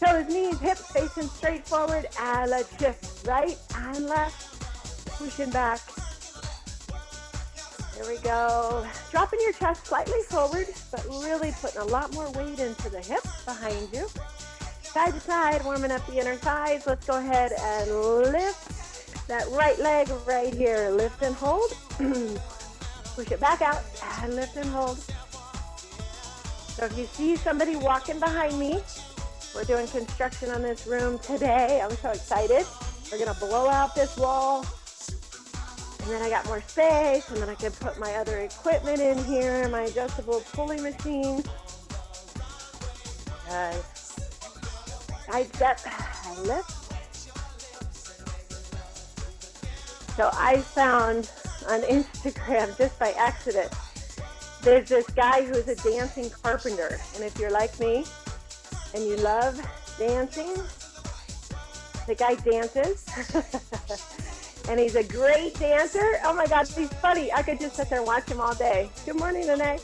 Toes, knees, hips facing straight forward, and let's shift right and left, pushing back. There we go. Dropping your chest slightly forward, but really putting a lot more weight into the hips behind you. Side to side, warming up the inner thighs. Let's go ahead and lift that right leg right here. Lift and hold. Push it back out and lift and hold. So if you see somebody walking behind me, we're doing construction on this room today. I'm so excited. We're gonna blow out this wall. And then I got more space, and then I can put my other equipment in here, my adjustable pulley machine. Good. Side step and lift. So I found on Instagram, just by accident, there's this guy who's a dancing carpenter. And if you're like me and you love dancing, the guy dances. And he's a great dancer. Oh my God, he's funny. I could just sit there and watch him all day. Good morning, Renee.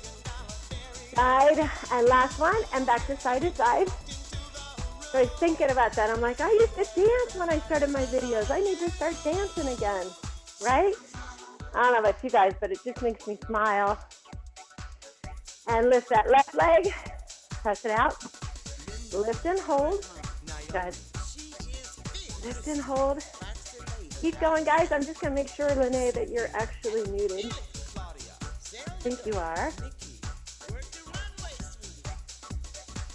Side and last one, and back to side. So I was thinking about that. I'm like, I used to dance when I started my videos. I need to start dancing again, right? I don't know about you guys, but it just makes me smile. And lift that left leg. Press it out. Lift and hold. Good. Lift and hold. Keep going, guys. I'm just going to make sure, Lene, that you're actually muted. I think you are.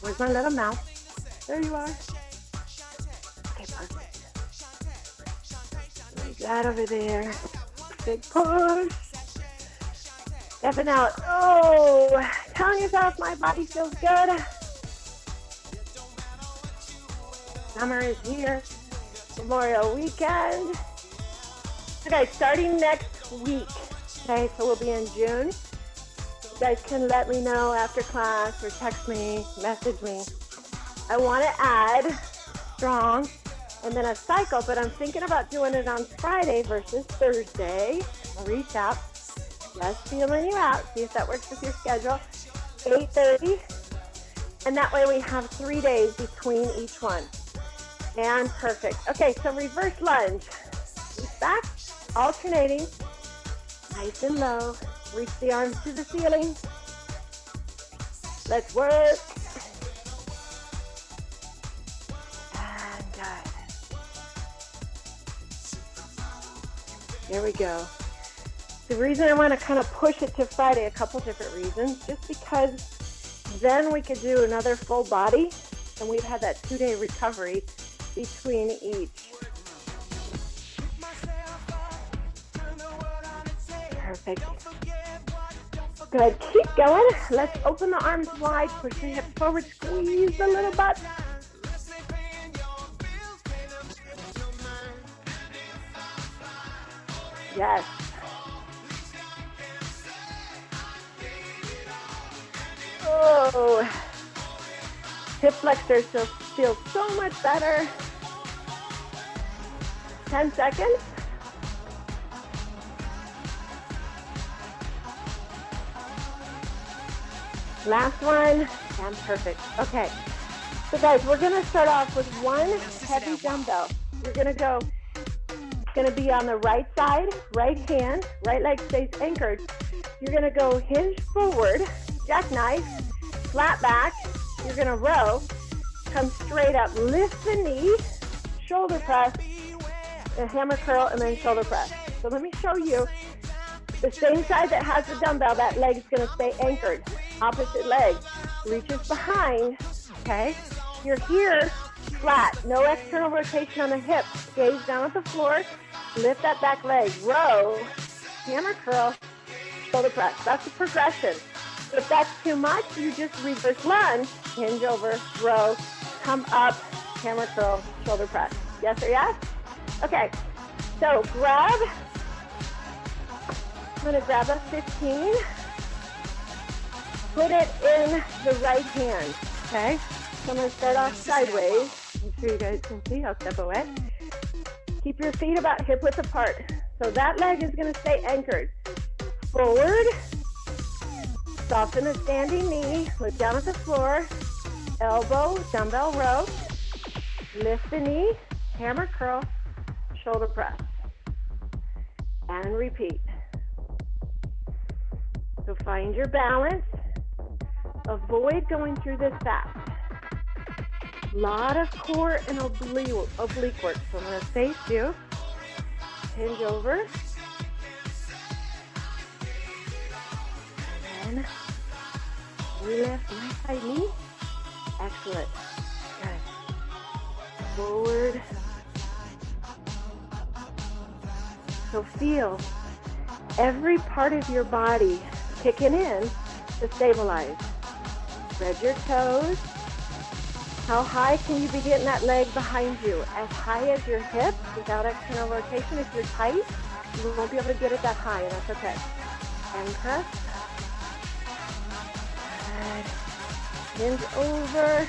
Where's my little mouse? There you are. Okay, perfect. Like that over there. Big push. Stepping out. Oh, telling yourself my body feels good. Summer is here. Memorial weekend. Okay, starting next week. Okay, so we'll be in June. You guys can let me know after class or text me, message me. I want to add strong and then a cycle, but I'm thinking about doing it on Friday versus Thursday. I'll reach out. Just feeling you out. See if that works with your schedule. 8:30. And that way we have 3 days between each one. And perfect. Okay, so reverse lunge. Reach back, alternating, nice and low. Reach the arms to the ceiling. Let's work. And good. There we go. The reason I want to kind of push it to Friday, a couple different reasons, just because then we could do another full body, and we've had that 2-day recovery between each. Perfect. Good. Keep going. Let's open the arms wide. Push your hips forward. Squeeze the little butt. Yes. Oh. Hip flexors feel so much better. 10 seconds. Last one, and perfect. Okay, so guys, we're gonna start off with one heavy dumbbell. You're gonna go, it's gonna be on the right side, right hand, right leg stays anchored. You're gonna go hinge forward, jackknife, flat back. You're gonna row, come straight up, lift the knee, shoulder press, a hammer curl, and then shoulder press. So let me show you. The same side that has the dumbbell, that leg is going to stay anchored. Opposite leg reaches behind, okay? You're here, flat, no external rotation on the hips. Gaze down at the floor, lift that back leg, row, hammer curl, shoulder press. That's the progression. If that's too much, you just reverse lunge, hinge over, row, come up, hammer curl, shoulder press. Yes or yes? Okay, so grab. I'm going to grab a 15, put it in the right hand, okay? So I'm going to start off sideways. Make sure you guys can see. I'll step away. Keep your feet about hip width apart. So that leg is going to stay anchored. Forward, soften the standing knee, look down at the floor, elbow, dumbbell row, Lift the knee, hammer curl, shoulder press. And repeat. So find your balance. Avoid going through this fast. A lot of core and oblique work. So I'm going to face you. Hinge over. And then we lift my side knee. Excellent. Good. Forward. So feel every part of your body kicking in to stabilize. Spread your toes. How high can you be getting that leg behind you? As high as your hips without external rotation. If you're tight, you won't be able to get it that high, and that's okay. And press. Good. Hinge over.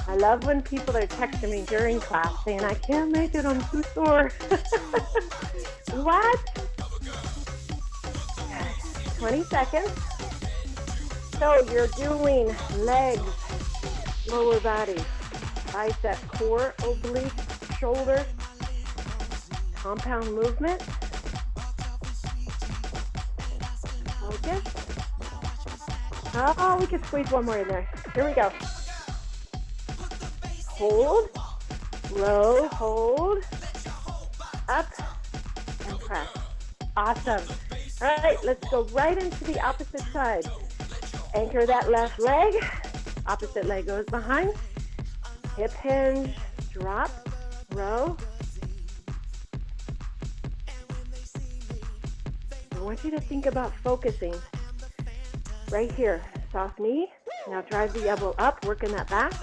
I love when people are texting me during class saying, I can't make it, I'm too sore. What? 20 seconds. So you're doing legs, lower body, bicep, core, oblique, shoulder, compound movement. Focus. Oh, we can squeeze one more in there. Here we go. Hold, low, hold, up, and press. Awesome. All right, let's go right into the opposite side. Anchor that left leg. Opposite leg goes behind. Hip hinge, drop, row. I want you to think about focusing right here. Soft knee. Now drive the elbow up, working that back.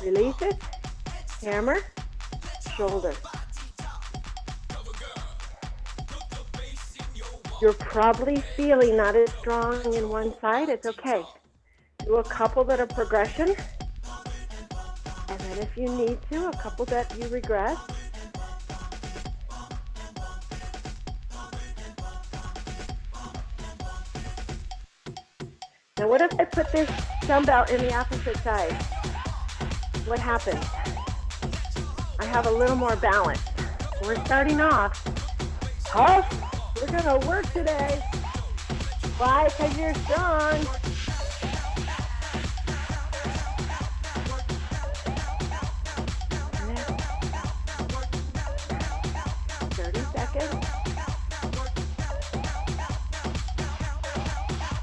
Release it. Hammer. Shoulder. You're probably feeling not as strong in one side. It's okay. Do a couple that are progression. And then if you need to, a couple that you regress. Now what if I put this dumbbell in the opposite side? What happens? I have a little more balance. We're starting off tough. We're going to work today. Why? Because you're strong. Next. 30 seconds.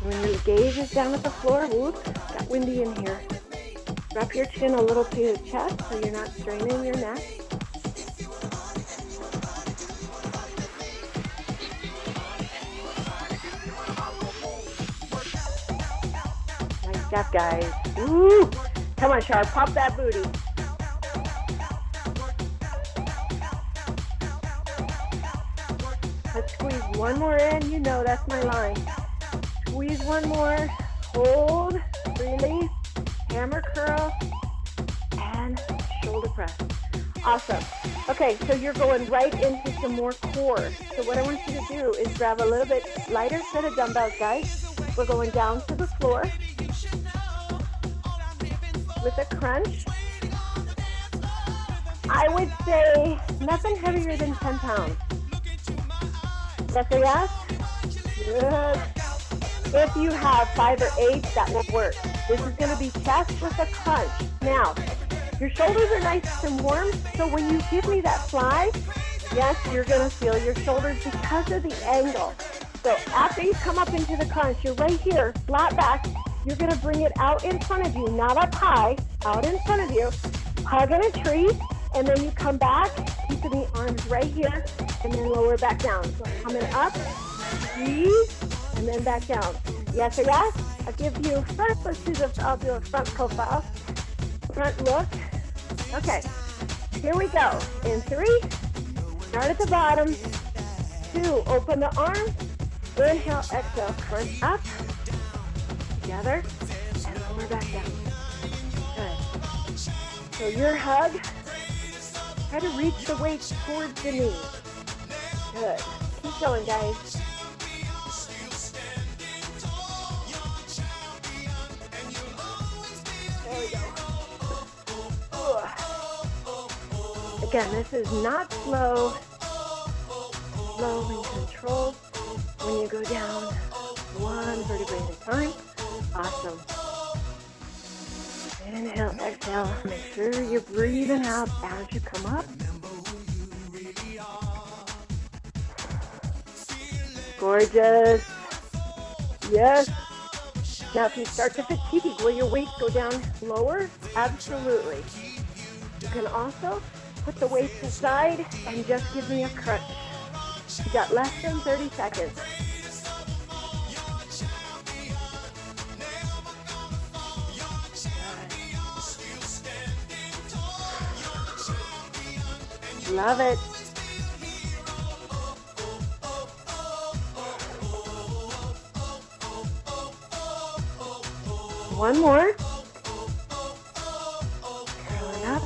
When your gaze is down at the floor, whoops, got windy in here. Drop your chin a little to your chest so you're not straining your neck. Nice job, guys. Ooh. Come on, Sharp, pop that booty. Let's squeeze one more in. You know that's my line. Squeeze one more. Hold. Release. Hammer curl. And shoulder press. Awesome. Okay, so you're going right into some more core. So what I want you to do is grab a little bit lighter set of dumbbells, guys. We're going down to the floor with a crunch. I would say nothing heavier than 10 pounds. Yes or yes? Good. If you have 5 or 8, that will work. This is going to be chest with a crunch. Now, your shoulders are nice and warm, so when you give me that fly, yes, you're going to feel your shoulders because of the angle. So after you come up into the crunch, you're right here, flat back. You're going to bring it out in front of you, not up high, out in front of you, hugging a tree, and then you come back, keeping the arms right here, and then lower back down. So coming up, squeeze, and then back down. Yes or yes? I'll give you first, I'll do a front profile, front look. Okay, here we go. In 3, start at the bottom. 2, open the arms. Inhale, exhale, front up, together, and lower back down. Good. So your hug, try to reach the weight towards the knee. Good. Keep going, guys. There we go. Again, this is not slow. Slow and controlled when you go down one vertebrae at a time. Awesome. Inhale, exhale. Make sure you're breathing out as you come up. Gorgeous. Yes. Now, if you start to fatigue, will your weights go down lower? Absolutely. You can also put the weights aside and just give me a crunch. You got less than 30 seconds. Love it. One more. Curling up.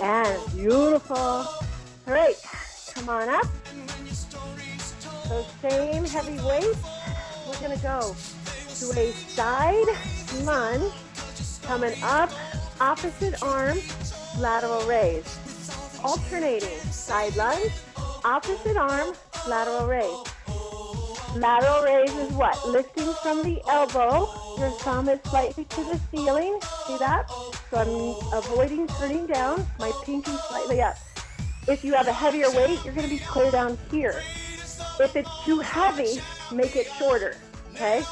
And beautiful. All right. Come on up. Those same heavy weights. We're going to go to a side lunge. Coming up. Opposite arm. Lateral raise. Alternating. Side lunge. Opposite arm. Lateral raise. Lateral raise is what? Lifting from the elbow. Your thumb is slightly to the ceiling. See that? So I'm avoiding turning down. My pinky slightly up. If you have a heavier weight, you're going to be clear down here. If it's too heavy, make it shorter. Okay?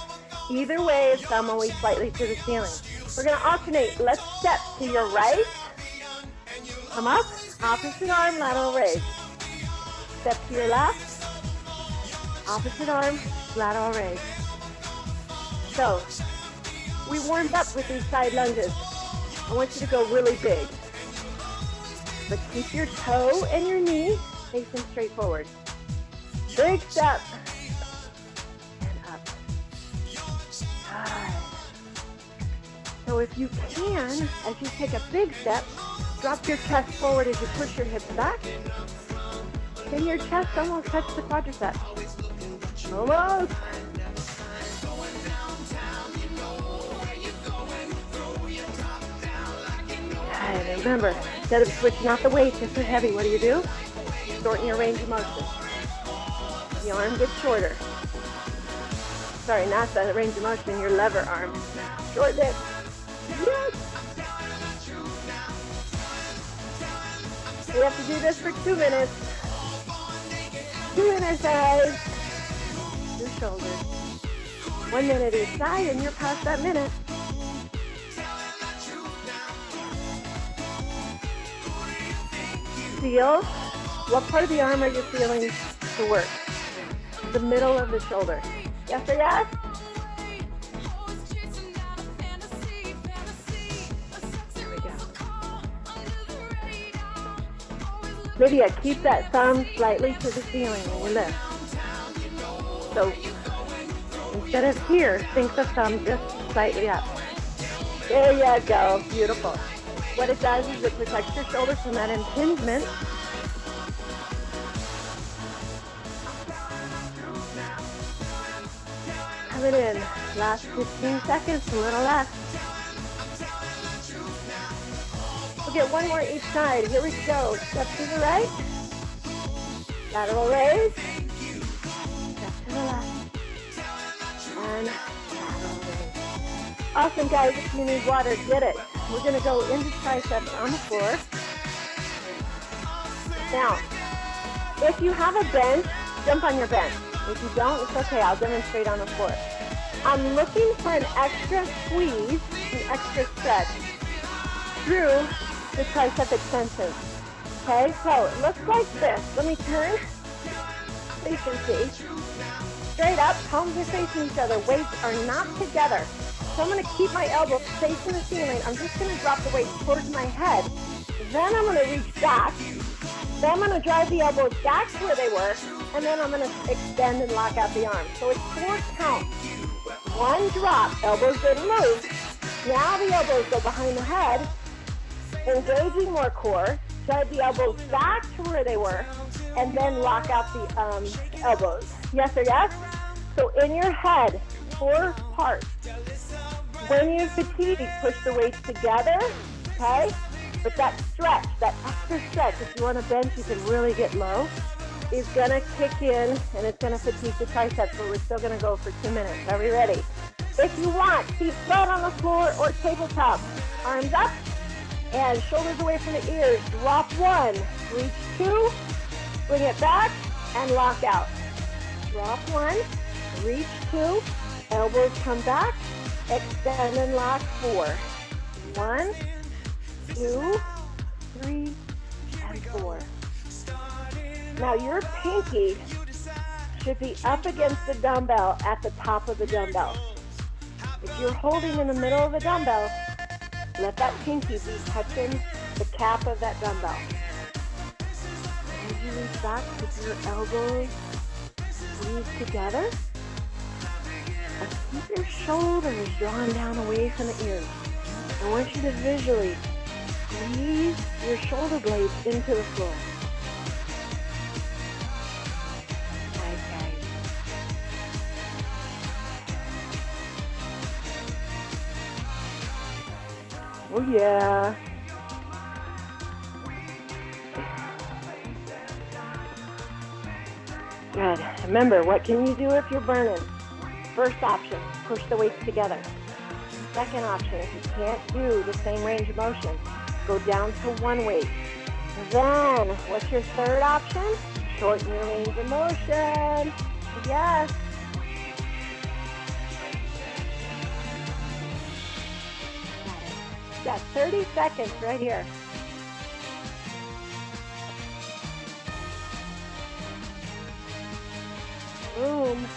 Either way, thumb always slightly to the ceiling. We're going to alternate. Let's step to your right. Come up. Opposite arm, lateral raise. Step to your left. Opposite arm, lateral raise. So, we warmed up with these side lunges. I want you to go really big. But keep your toe and your knee facing straight forward. Big step. And up. Good. So if you can, as you take a big step, drop your chest forward as you push your hips back. Can your chest almost touch the quadriceps? Almost. And remember, instead of switching out the weights if they're heavy, what do? Shorten your range of motion. The arm gets shorter. Sorry, not the range of motion, your lever arm. Shorten it. Yes. We have to do this for 2 minutes. 2 inner thighs. 2 shoulders. 1 minute each side, and you're past that minute. Feel. What part of the arm are you feeling to work? The middle of the shoulder. Yes or yes? There we go. Lydia, keep that thumb slightly to the ceiling when you lift. So instead of here, sink the thumb just slightly up. There you go. Beautiful. What it does is it protects your shoulder from that impingement. Coming in. Last 15 seconds, a little less. We'll get one more each side. Here we go. Step to the right. Lateral raise. Step to the left. And lateral raise. Awesome, guys. If you need water, get it. We're going to go into triceps on the floor. Now, if you have a bench, jump on your bench. If you don't, it's okay. I'll demonstrate on the floor. I'm looking for an extra squeeze, an extra stretch through the tricep extension. Okay, so it looks like this. Let me turn so you can see. Straight up, palms are facing each other. Weights are not together. So I'm going to keep my elbows facing the ceiling. I'm just going to drop the weight towards my head. Then I'm going to reach back. Then I'm going to drive the elbows back to where they were. And then I'm going to extend and lock out the arm. So it's 4 counts. 1 drop, elbows didn't move. Now the elbows go behind the head, engaging more core. Drive the elbows back to where they were. And then lock out the elbows. Yes or yes? So in your head, 4 parts. When you fatigue, push the weights together, okay? But that stretch, that extra stretch, if you want to bench, you can really get low, is going to kick in, and it's going to fatigue the triceps, but we're still going to go for 2 minutes. Are we ready? If you want, feet flat on the floor or tabletop. Arms up and shoulders away from the ears. Drop 1, reach 2, bring it back, and lock out. Drop 1, reach 2, elbows come back, extend and lock 4. 1, 2, 3, and 4. Now your pinky should be up against the dumbbell at the top of the dumbbell. If you're holding in the middle of the dumbbell, let that pinky be touching the cap of that dumbbell. As you reach back with your elbows squeeze together, and keep your shoulders drawn down away from the ears. I want you to visually squeeze your shoulder blades into the floor. Nice, guys. Oh yeah. Good. Remember, what can you do if you're burning? First option, push the weights together. Second option, if you can't do the same range of motion, go down to 1 weight. Then, what's your third option? Shorten your range of motion. Yes. Got 30 seconds right here. Boom.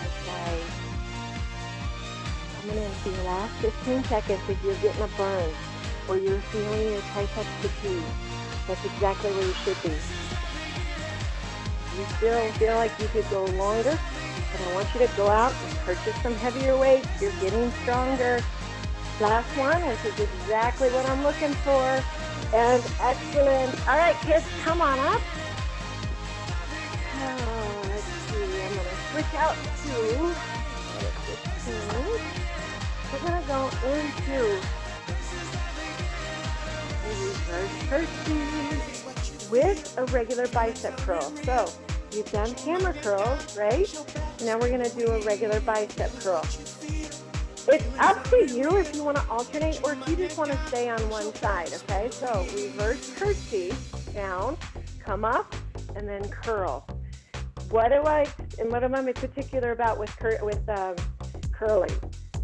Okay. Coming in for your last 15 seconds if you're getting a burn or you're feeling your triceps fatigue. That's exactly where you should be. You still feel like you could go longer, but I want you to go out and purchase some heavier weights. You're getting stronger. Last one, which is exactly what I'm looking for. And excellent. All right, kids, come on up. Oh, let's see. I'm going to switch out to 15. We're going to go into a reverse curtsy with a regular bicep curl. So you've done hammer curls, right? Now we're going to do a regular bicep curl. It's up to you if you want to alternate or if you just want to stay on one side, okay? So reverse curtsy, down, come up, and then curl. What am I particular about with curling?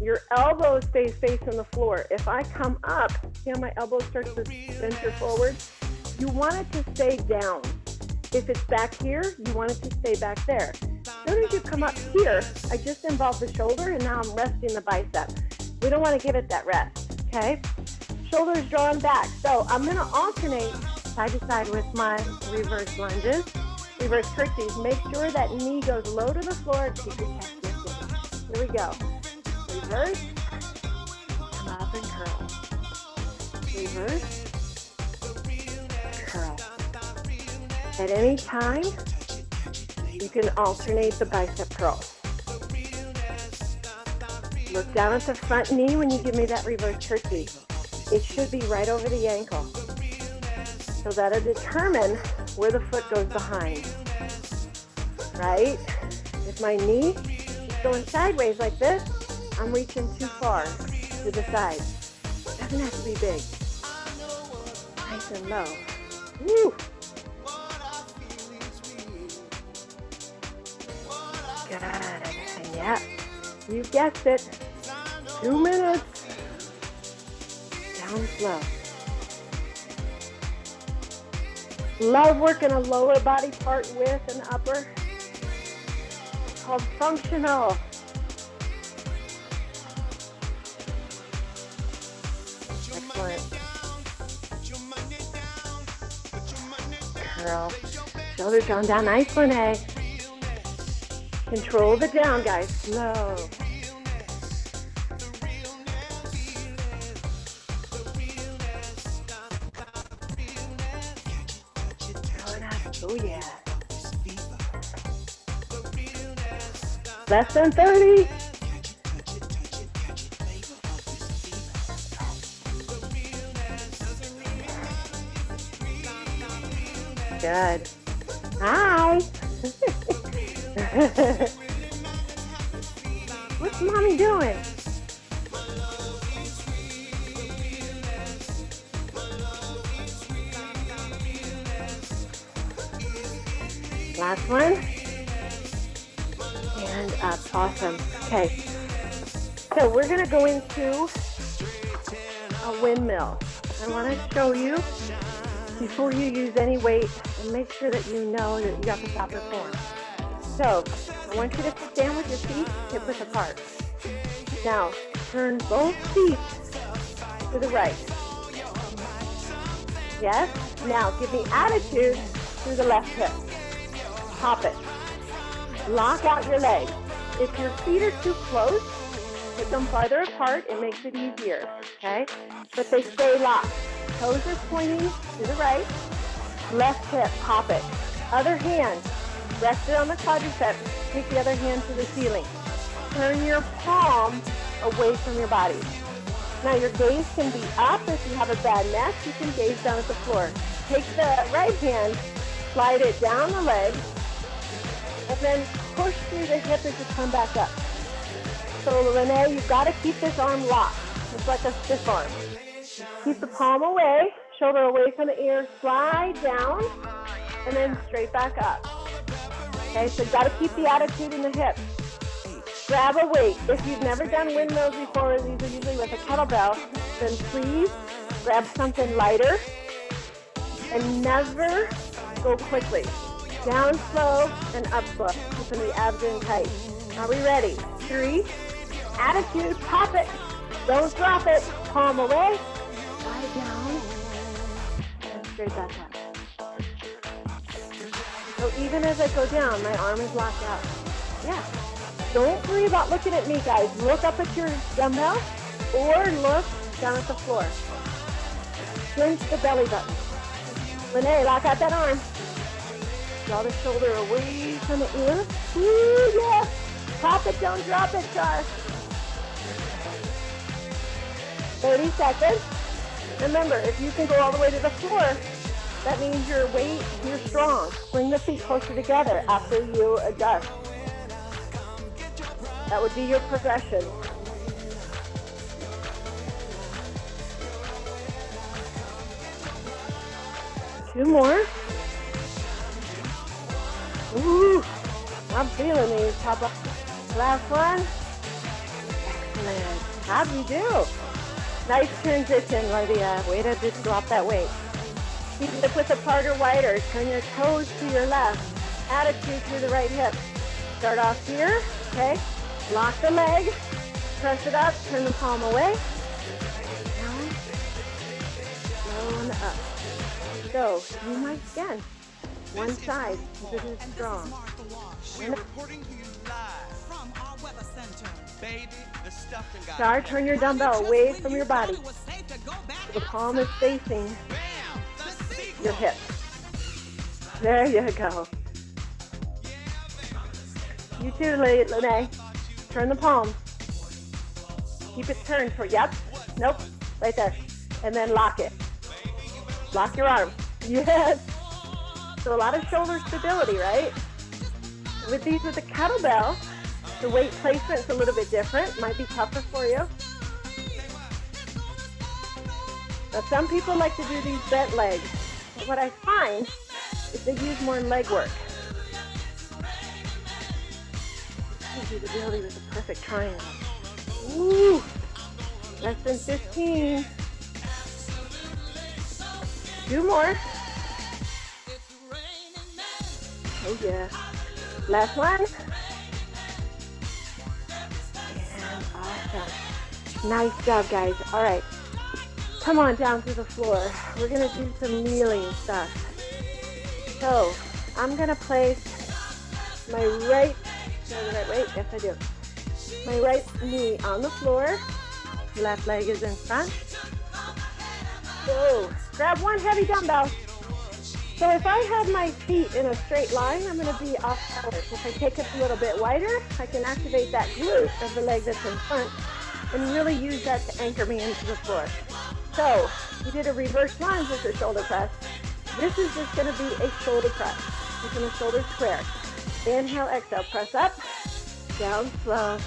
Your elbow stays facing the floor. If I come up, see how my elbow starts to center forward? You want it to stay down. If it's back here, you want it to stay back there. As soon as you come up here, I just involved the shoulder and now I'm resting the bicep. We don't want to give it that rest, okay? Shoulders drawn back. So I'm going to alternate side to side with my reverse lunges, reverse curtsies. Make sure that knee goes low to the floor. Keep your chest lifted. Here we go. Reverse, come up and curl. Reverse, curl. At any time, you can alternate the bicep curls. Look down at the front knee when you give me that reverse curtsy. It should be right over the ankle. So that'll determine where the foot goes behind. Right? If my knee is going sideways like this, I'm reaching too far to the side. It doesn't have to be big. Nice and low. Woo! Good. And yeah, you guessed it. 2 minutes. Down slow. Love working a lower body part with an upper. It's called functional. Excellent. Curl. Shoulders drawn down. Nice one, eh? Control the down, guys. Slow. Going up. Oh, yeah. Less than 30. Good. Hi. What's mommy doing? Last one. And up. Awesome. Okay. So we're going to go into a windmill. I want to show you before you use any weight and make sure that you know that you got the proper form. So I want you to stand with your feet hip width apart. Now turn both feet to the right. Yes? Now give me attitude through the left hip. Hop it. Lock out your legs. If your feet are too close, put them farther apart. It makes it easier, okay? But they stay locked. Toes are pointing to the right. Left hip, hop it. Other hand, rest it on the quadriceps. Take the other hand to the ceiling. Turn your palm away from your body. Now your gaze can be up. If you have a bad neck, you can gaze down at the floor. Take the right hand, slide it down the leg, and then push through the hip as you come back up. So Renee, you've got to keep this arm locked. It's like a stiff arm. Keep the palm away, shoulder away from the ear, slide down, and then straight back up. Okay, so you've got to keep the attitude in the hips. Grab a weight. If you've never done windmills before, these are usually with a kettlebell, then please grab something lighter and never go quickly. Down slow and up slow. Keeping the abs in tight. Are we ready? 3, attitude, pop it. Don't drop it. Palm away. Slide down. And straight back up. So even as I go down, my arm is locked out. Yeah. Don't worry about looking at me, guys. Look up at your dumbbell or look down at the floor. Pinch the belly button. Renee, lock out that arm. Draw the shoulder away from the ear. Ooh, yeah. Pop it, don't drop it, Char. 30 seconds. Remember, if you can go all the way to the floor, that means your weight, you're strong. Bring the feet closer together after you adjust. That would be your progression. Two more. Ooh, I'm feeling these. How about last one? Excellent. How'd you do? Nice transition, Lydia. Way to just drop that weight. Keep it with a part or wider. Turn your toes to your left. Attitude through the right hip. Start off here, okay? Lock the leg. Press it up. Turn the palm away. Down. Down, up. So, you might again. One side, keep it strong. Start, turn your dumbbell away from your body. The palm is facing your hip. There you go. You too, Lene. Turn the palm. Keep it turned for, yep. Nope, right there. And then lock it. Lock your arm. Yes. So a lot of shoulder stability, right? With these with the kettlebell, the weight placement's a little bit different. Might be tougher for you. Now some people like to do these bent legs. But what I find is they use more leg work. Gives you the ability with the perfect triangle. Ooh, less than 15. 2 more. Oh yeah. Last one. And awesome. Nice job, guys. All right. Come on down to the floor. We're going to do some kneeling stuff. So, I'm going to place my right, yes I do. My right knee on the floor. Left leg is in front. So, grab one heavy dumbbell. So if I have my feet in a straight line, I'm going to be off balance. If I take it a little bit wider, I can activate that glute of the leg that's in front and really use that to anchor me into the floor. So we did a reverse lunge with the shoulder press. This is just going to be a shoulder press. Keeping the shoulders square. Inhale, exhale, press up, down, slow,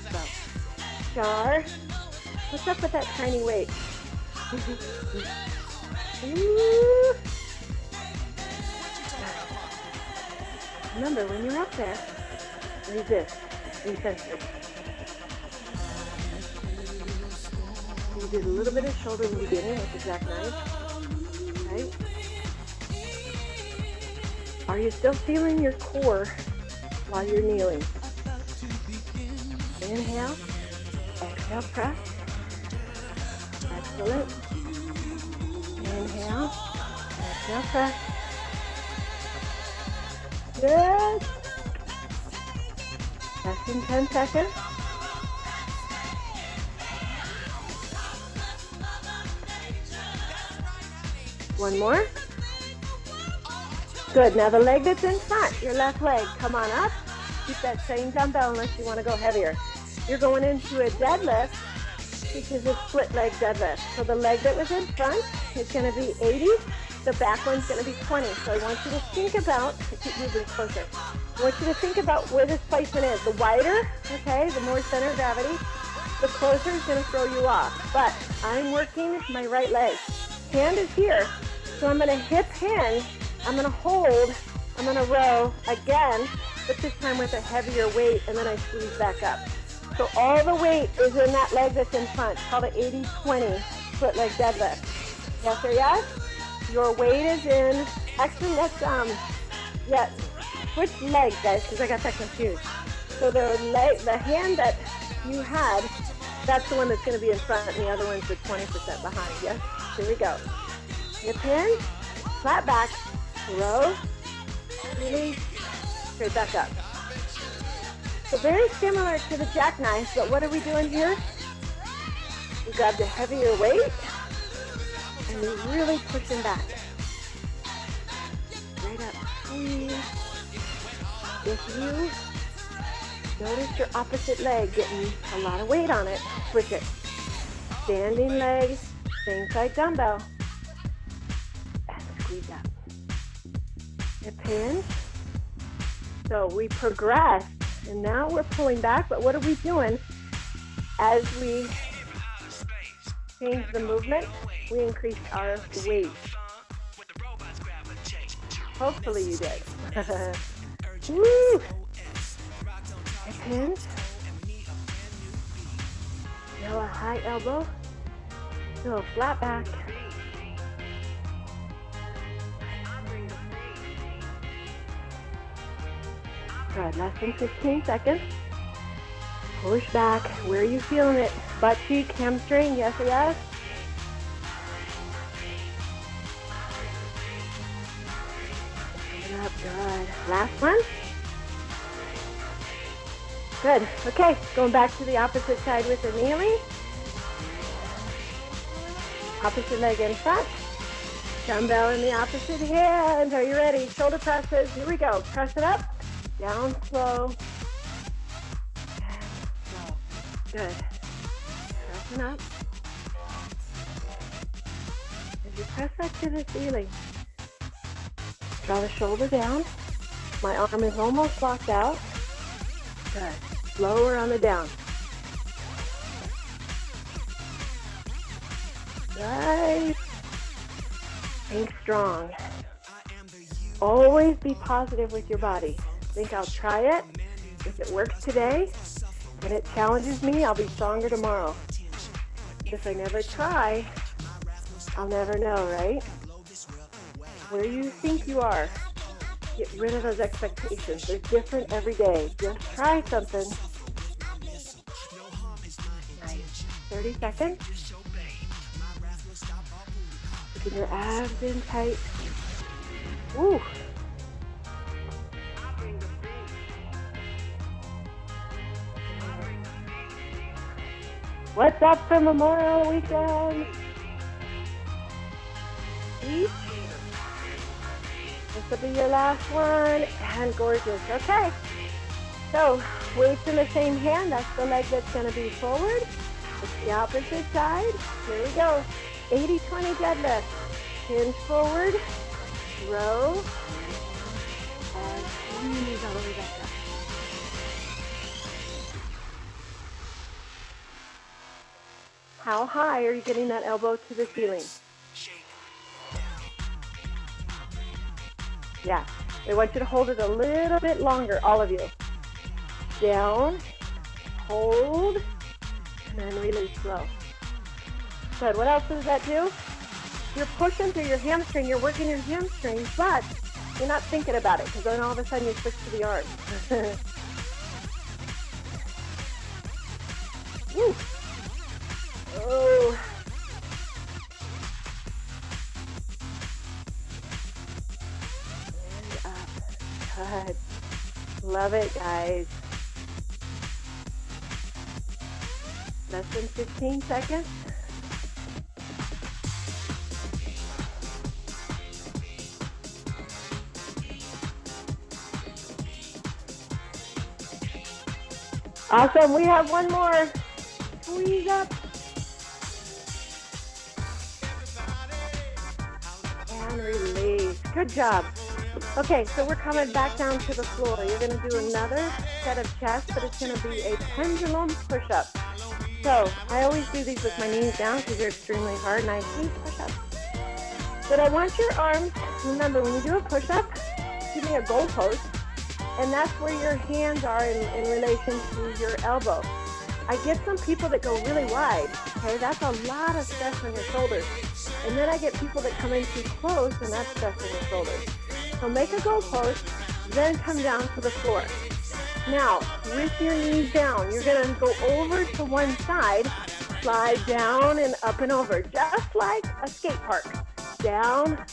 slow. Jar. What's up with that tiny weight? Ooh. Remember, when you're up there, resist, resist. You did a little bit of shoulder in the beginning with the jackknife, right? Are you still feeling your core while you're kneeling? Inhale, exhale, press. Excellent. Inhale, exhale, press. Good. Less than 10 seconds. One more. Good. Now the leg that's in front, your left leg, come on up. Keep that same dumbbell unless you want to go heavier. You're going into a deadlift, which is a split leg deadlift. So the leg that was in front is going to be 80. The back one's going to be 20. So I want you to think about, I keep moving closer. I want you to think about where this placement is. The wider, okay, the more center of gravity, the closer is going to throw you off. But I'm working my right leg. Hand is here. So I'm going to hip hinge. I'm going to hold. I'm going to row again, but this time with a heavier weight, and then I squeeze back up. So all the weight is in that leg that's in front. It's called an 80-20 split leg deadlift. Yes or yes? Your weight is in, actually let's, switch legs, guys, because I got that confused. So the hand that you had, that's the one that's going to be in front, and the other one's the 20% behind. Yes? Here we go. Hip hinge, flat back, row, release, straight back up. So very similar to the jackknife, but what are we doing here? We grabbed a heavier weight, and we're really pushing back. Straight up, squeeze. If you notice your opposite leg getting a lot of weight on it, switch it. Standing leg, same side dumbbell, and squeeze up. Hip hinge. So we progressed, and now we're pulling back, but what are we doing? As we change the movement, we increase our weight. Hopefully you did. Woo! Hip hinge. Feel a high elbow. Feel a flat back. Good, less than 15 seconds. Push back. Where are you feeling it? Butt cheek, hamstring, yes or yes? Up, good. Last one. Good. Okay, going back to the opposite side with the kneeling. Opposite leg in front. Dumbbell in the opposite hand. Are you ready? Shoulder presses. Here we go. Press it up. Down slow. And slow. Good. Pressing up. As you press up to the ceiling, draw the shoulder down. My arm is almost locked out. Good. Slower on the down. Nice. Think strong. Always be positive with your body. Think I'll try it. If it works today and it challenges me, I'll be stronger tomorrow. If I never try, I'll never know, right? Where you think you are, get rid of those expectations. They're different every day. Just try something. Nice. 30 seconds. Keep your abs in tight. Woo. What's up for Memorial Weekend? each. This will be your last one, and gorgeous. Okay, so weights in the same hand. That's the leg that's going to be forward. It's the opposite side. Here we go. 80-20 deadlift. Hinge forward, row, and squeeze all the way back up. How high are you getting that elbow to the ceiling? Yeah, I want you to hold it a little bit longer, all of you. Down, hold, and then release slow. Good, what else does that do? You're pushing through your hamstring, you're working your hamstring, but you're not thinking about it, because then all of a sudden you switch to the arms. Woo. Oh. Good. Love it, guys. Less than 15 seconds. Awesome. We have one more. Squeeze up. And release. Good job. Okay, so we're coming back down to the floor. You're going to do another set of chest, but it's going to be a pendulum push-up. So I always do these with my knees down because they're extremely hard, and I hate push-ups. But I want your arms, remember, when you do a push-up, give me a goalpost, and that's where your hands are in relation to your elbow. I get some people that go really wide, okay? That's a lot of stress on your shoulders. And then I get people that come in too close, and that's stress on your shoulders. So make a goalpost, then come down to the floor. Now, with your knees down, you're going to go over to one side, slide down and up and over, just like a skate park. Down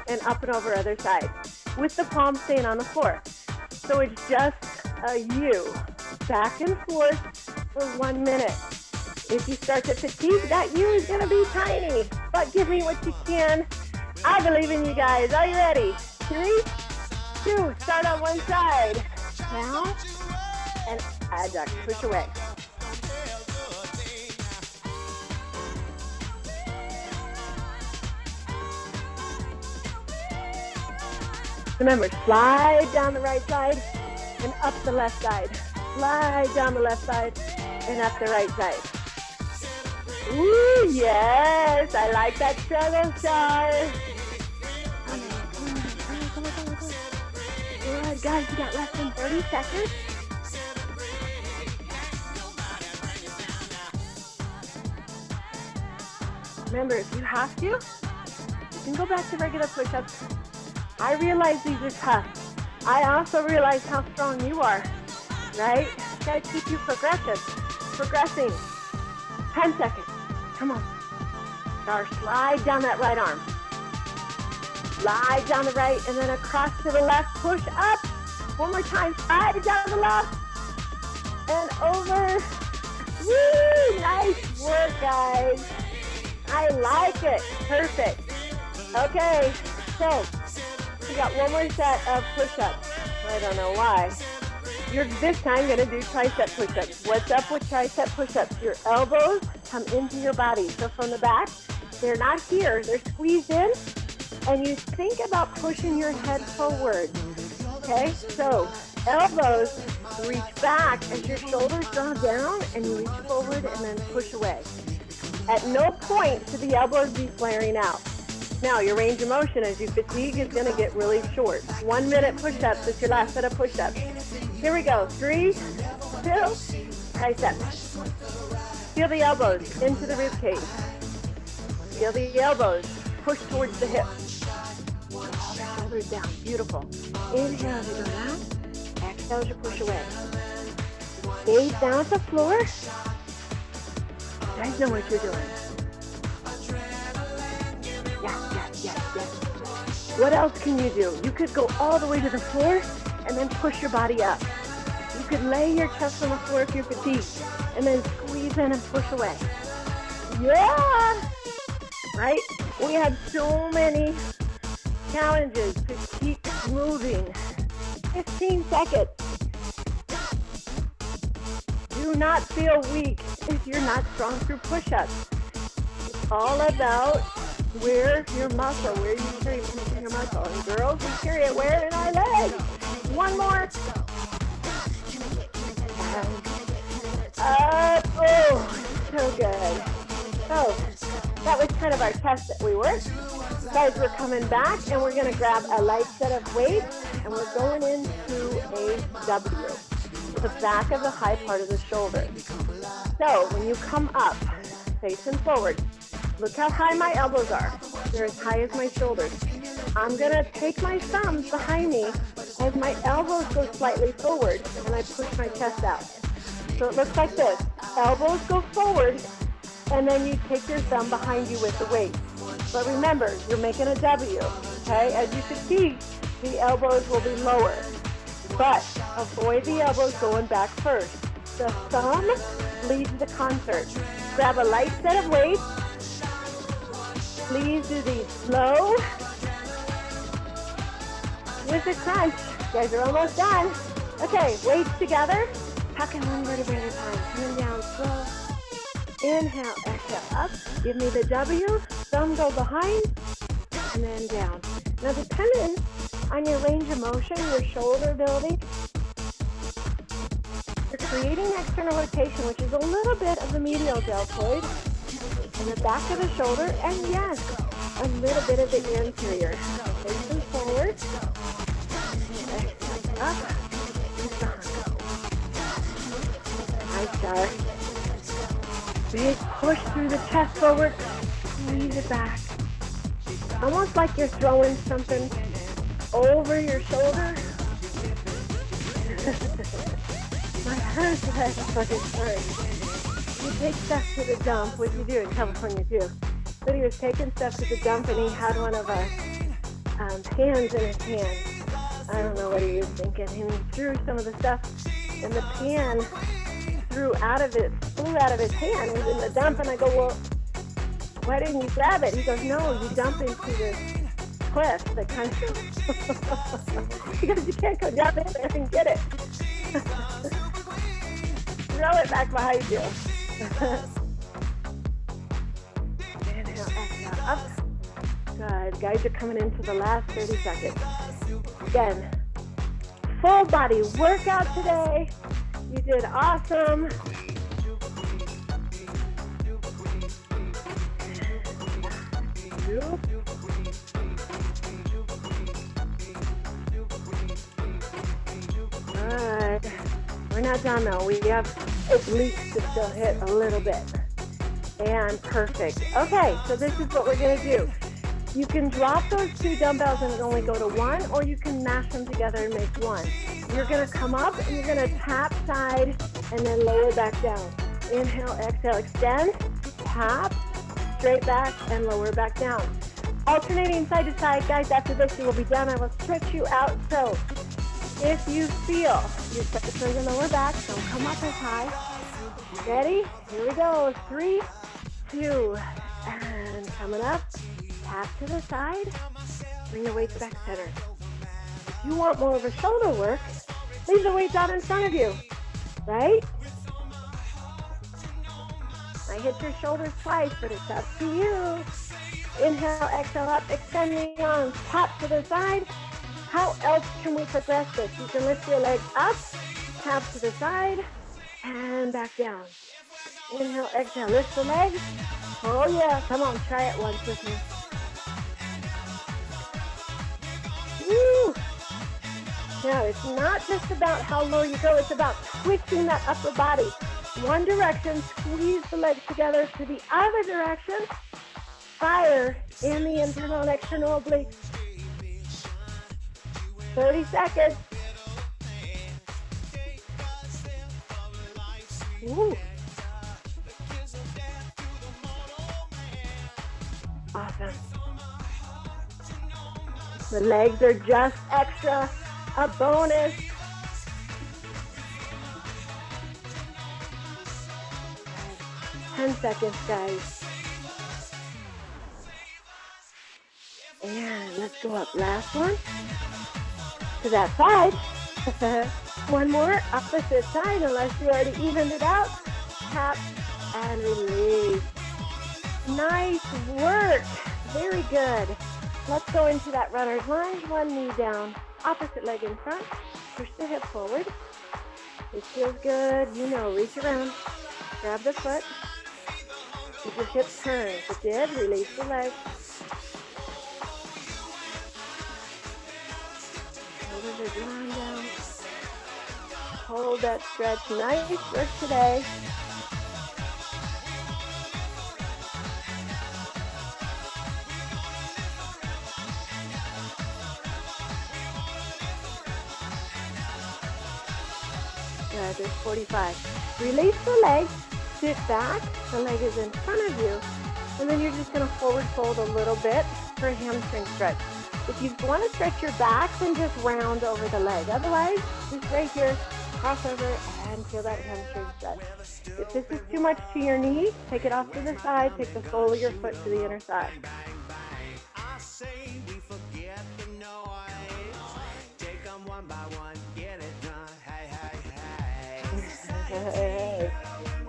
and up and over other side, with the palms staying on the floor. So it's just a U, back and forth for 1 minute. If you start to fatigue, that U is going to be tiny, but give me what you can. I believe in you guys. Are you ready? 3, 2, start on one side. Down and adduct, push away. Remember, slide down the right side and up the left side. Slide down the left side and up the right side. Ooh, yes, I like that struggle star. Good, guys, you got less than 30 seconds. Remember, if you have to, you can go back to regular push-ups. I realize these are tough. I also realize how strong you are, right? Gotta keep you progressing. 10 seconds. Come on. Star, slide down that right arm. Slide down the right and then across to the left. Push up. One more time. Slide down the left and over. Woo! Nice work, guys. I like it. Perfect. Okay, so we got one more set of push-ups. I don't know why. You're this time going to do tricep push-ups. What's up with tricep push-ups? Your elbows come into your body. So from the back, they're not here. They're squeezed in. And you think about pushing your head forward. Okay? So elbows reach back as your shoulders draw down and you reach forward and then push away. At no point should the elbows be flaring out. Now, your range of motion as you fatigue is going to get really short. 1 minute push-ups is your last set of push-ups. Here we go. 3, 2, triceps. Feel the elbows into the rib cage. Feel the elbows push towards the hips. Shoulders down. Beautiful. Inhale as you go down. Exhale as you push away. Gaze down at the floor. You guys know what you're doing. Yes. What else can you do? You could go all the way to the floor and then push your body up. You could lay your chest on the floor if you're fatigued and then squeeze in and push away. Yeah! Right? We have so many challenges to keep moving. 15 seconds. Do not feel weak if you're not strong through push-ups. It's all about where your muscle, where you carry your muscle. And girls, we carry it where? In our legs. One more. And up. Oh, so good. So that was kind of our test that we worked. Guys, we're coming back and we're going to grab a light set of weights and we're going into a W, the back of the high part of the shoulder. So when you come up, facing forward, look how high my elbows are. They're as high as my shoulders. I'm going to take my thumbs behind me as my elbows go slightly forward and I push my chest out. So it looks like this. Elbows go forward and then you take your thumb behind you with the weight. But remember, you're making a W, okay? As you can see, the elbows will be lower. But avoid the elbows going back first. The thumb leads the concert. Grab a light set of weights. Please do these slow with a crunch. You guys are almost done. Okay, weights together. Tucking one vertebrae at a time. Coming down slow. Inhale, exhale, up. Give me the W. Thumb go behind and then down. Now, depending on your range of motion, your shoulder ability, you're creating external rotation, which is a little bit of the medial deltoid in the back of the shoulder, and yes, a little bit of the anterior. Facing forward, exhale, up, and down. Nice start. Big push through the chest forward, squeeze it back. Almost like you're throwing something over your shoulder. My husband was hurt. You take stuff to the dump, which you do in California too. But he was taking stuff to the dump and he had one of our pans in his hand. I don't know what he was thinking. And he threw some of the stuff and the pan flew out of his hand. It was in the dump and I go, well, why didn't you grab it? He goes, no, you dump into this cliff that kind of, because you can't go down in there and get it. Throw it back behind you. Inhale, exhale, up. Good. Guys, you're coming into the last 30 seconds. Again, full body workout today. You did awesome. Good. We're not done though. We have obliques to still hit a little bit. And perfect. Okay, so this is what we're going to do. You can drop those two dumbbells and only go to one, or you can mash them together and make one. You're going to come up and you're going to tap side and then lower back down. Inhale, exhale, extend, tap, straight back and lower back down. Alternating side to side. Guys, after this you will be done. I will stretch you out. So if you feel your steps are in the lower back, don't come up as high. Ready? Here we go. 3, 2, and coming up. Tap to the side. Bring the weights back center. If you want more of a shoulder work, leave the weights out in front of you. Right? I hit your shoulders twice, but it's up to you. Inhale, exhale, up, extend the arms, tap to the side. How else can we progress this? You can lift your legs up, tap to the side, and back down. Inhale, exhale, lift the legs. Oh yeah, come on, try it once with me. Woo! Now, it's not just about how low you go, it's about twisting that upper body. One direction, squeeze the legs together, to the other direction, fire in the internal and external obliques. 30 seconds. Ooh. Awesome. The legs are just extra, a bonus. Ten seconds, guys. Go up. Last one. To that side. One more. Opposite side, unless you already evened it out. Tap and release. Nice work. Very good. Let's go into that runner's lunge. One knee down. Opposite leg in front. Push the hip forward. It feels good. You know, reach around. Grab the foot. Keep your hips turn. If it did, release the leg. Shoulders are drawn down. Hold that stretch. Nice work today. Good, there's 45. Release the leg, sit back, the leg is in front of you, and then you're just going to forward fold a little bit for a hamstring stretch. If you want to stretch your back, then just round over the leg. Otherwise, just right here, cross over and feel that hamstring stretch. If this is too much to your knee, take it off to the side, take the sole of your foot to the inner side. Hey,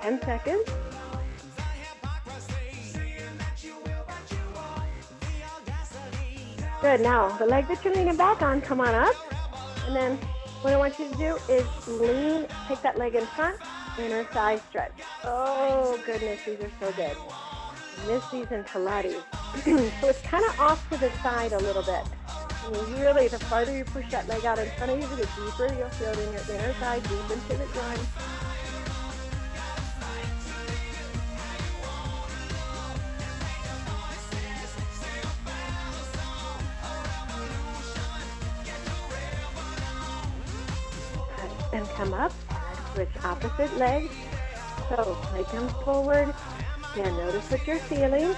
10 seconds. Good. Now, the leg that you're leaning back on, come on up. And then what I want you to do is lean, take that leg in front, inner thigh stretch. Oh, goodness, these are so good. Miss these in Pilates. So it's kind of off to the side a little bit. And really, the farther you push that leg out in front of you, the deeper you'll feel it in your inner thigh, deep into the groin. And come up, switch opposite leg. So leg comes forward. Again, notice what you're feeling.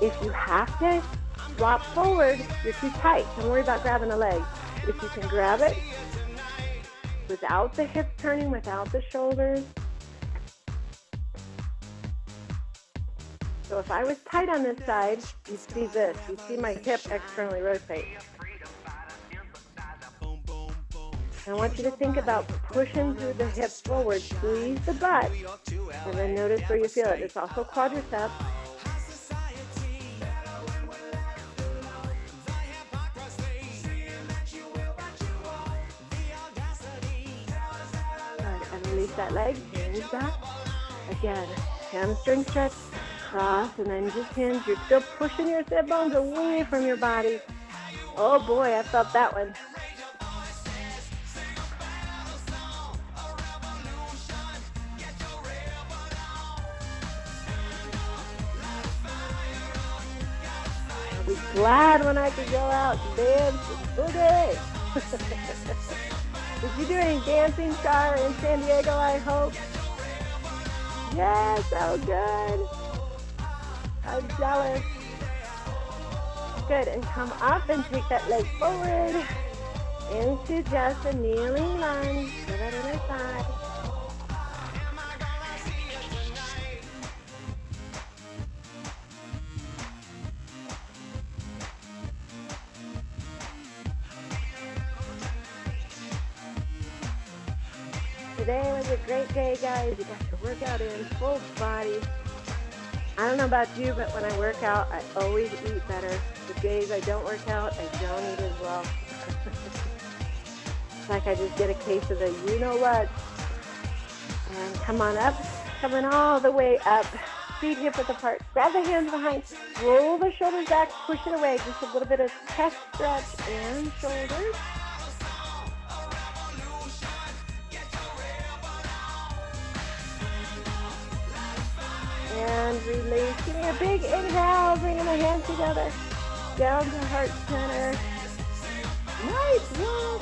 If you have to drop forward, you're too tight. Don't worry about grabbing the leg. If you can grab it without the hips turning, without the shoulders. So if I was tight on this side, you'd see this. You'd see my hip externally rotate. I want you to think about pushing through the hips forward, squeeze the butt, and then notice where you feel it. It's also quadriceps. Good, and release that leg, hinge back. Again, hamstring stretch, cross, and then just hinge. You're still pushing your sit bones away from your body. Oh boy, I felt that one. I'll be glad when I can go out and dance and boogie. Did you do any dancing, Char, in San Diego, I hope? Yes, so good. I'm jealous. Good, and come up and take that leg forward into just a kneeling lunge to that other side. Today was a great day, guys. You got your workout in, full body. I don't know about you, but when I work out, I always eat better. The days I don't work out, I don't eat as well. It's like I just get a case of the you-know-what. And come on up, coming all the way up. Feet hip width apart. Grab the hands behind. Roll the shoulders back, push it away. Just a little bit of chest stretch and shoulders. And release. Give me a big inhale, bringing the hands together. Down to heart center. Nice work.